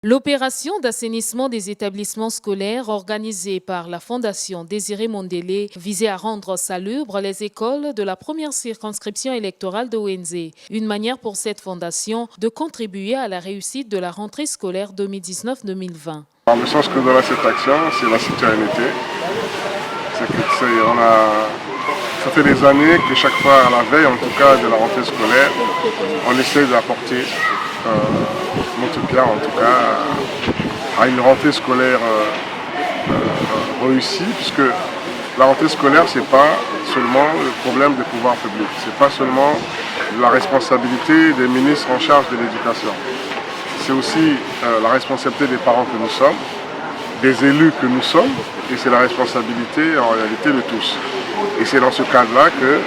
L'opération d'assainissement des établissements scolaires organisée par la Fondation Désiré Mondélé visait à rendre salubres les écoles de la première circonscription électorale de Ouenzé. Une manière pour cette fondation de contribuer à la réussite de la rentrée scolaire 2019-2020. Le sens que donne cette action, c'est la citoyenneté. Ça fait des années que chaque fois à la veille, en tout cas de la rentrée scolaire, on essaie d'apporter notre pierre, en tout cas, à une rentrée scolaire réussie, puisque la rentrée scolaire, ce n'est pas seulement le problème des pouvoirs publics, ce n'est pas seulement la responsabilité des ministres en charge de l'éducation. C'est aussi la responsabilité des parents que nous sommes, des élus que nous sommes, et c'est la responsabilité en réalité de tous. Et c'est dans ce cadre-là que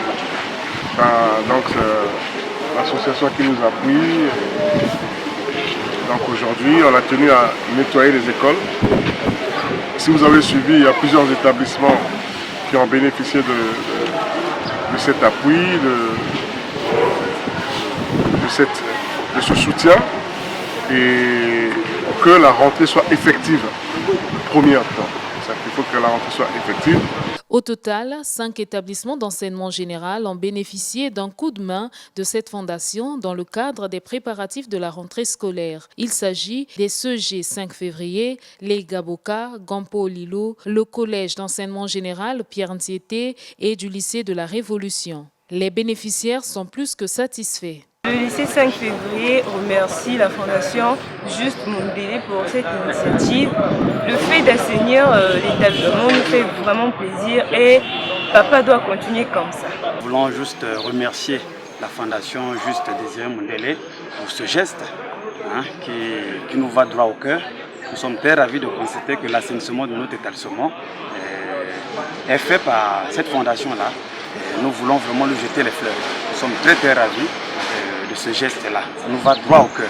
l'association qui nous appuie, donc aujourd'hui on a tenu à nettoyer les écoles. Si vous avez suivi, il y a plusieurs établissements qui ont bénéficié de cet appui, de ce soutien, et que la rentrée soit effective le 1er octobre. Il faut que la rentrée soit effective. Au total, 5 établissements d'enseignement général ont bénéficié d'un coup de main de cette fondation dans le cadre des préparatifs de la rentrée scolaire. Il s'agit des CEG 5 février, les Gaboka, Gampo Lilo, le collège d'enseignement général Pierre Ntiété et du lycée de la Révolution. Les bénéficiaires sont plus que satisfaits. Le lycée 5 février remercie la Fondation Juste Mondélé pour cette initiative. Le fait d'assainir l'établissement nous fait vraiment plaisir et papa doit continuer comme ça. Nous voulons juste remercier la Fondation Juste Désiré Mondélé pour ce geste qui nous va droit au cœur. Nous sommes très ravis de constater que l'assainissement de notre établissement est fait par cette fondation-là. Nous voulons vraiment lui jeter les fleurs. Nous sommes très ravis de ce geste-là. Ça nous va droit au cœur.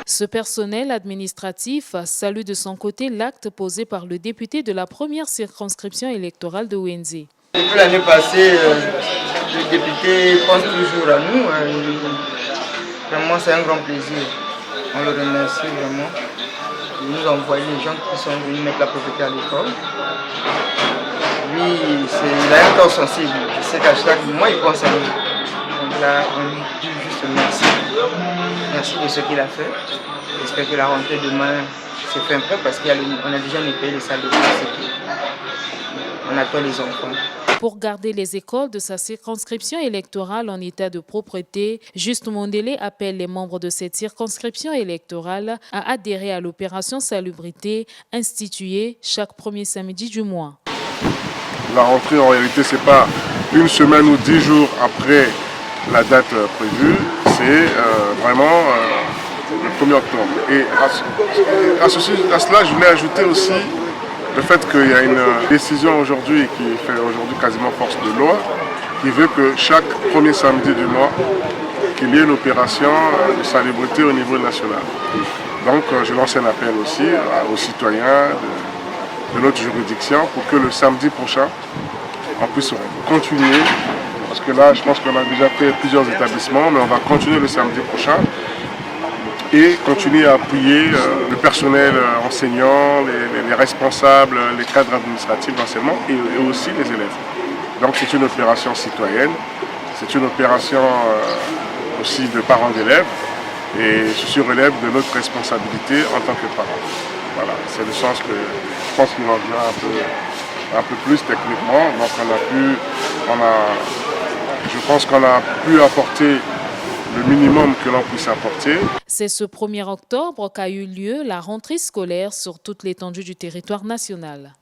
Ce personnel administratif salue de son côté l'acte posé par le député de la première circonscription électorale de Ouenzé. Depuis l'année passée, le député pense toujours à nous. Vraiment, c'est un grand plaisir. On le remercie vraiment. Il nous a envoyé les gens qui sont venus mettre la propriété à l'école. Lui, il a un cœur sensible. Je sais qu'à chaque mois, il pense à nous. Donc là, on lui dit juste merci. Merci de ce qu'il a fait. J'espère que la rentrée demain se fait un peu parce qu'on a déjà nettoyé les salles de classe. On attend les enfants. Pour garder les écoles de sa circonscription électorale en état de propreté, Juste Mondélé appelle les membres de cette circonscription électorale à adhérer à l'opération Salubrité instituée chaque premier samedi du mois. La rentrée, en réalité, ce n'est pas une semaine ou 10 jours après la date prévue, c'est vraiment le 1er octobre. Et à cela, je voulais ajouter aussi le fait qu'il y a une décision aujourd'hui qui fait aujourd'hui quasiment force de loi, qui veut que chaque premier samedi du mois, qu'il y ait une opération de salubrité au niveau national. Donc je lance un appel aussi aux citoyens de notre juridiction pour que le samedi prochain, on puisse continuer, parce que là je pense qu'on a déjà fait plusieurs établissements, mais on va continuer le samedi prochain et continuer à appuyer le personnel enseignant, les responsables, les cadres administratifs d'enseignement et aussi les élèves. Donc c'est une opération citoyenne, c'est une opération aussi de parents d'élèves et ceci relève de notre responsabilité en tant que parents. Voilà, c'est le sens que je pense qu'il en vient un peu plus techniquement. Donc je pense qu'on a pu apporter le minimum que l'on puisse apporter. C'est ce 1er octobre qu'a eu lieu la rentrée scolaire sur toute l'étendue du territoire national.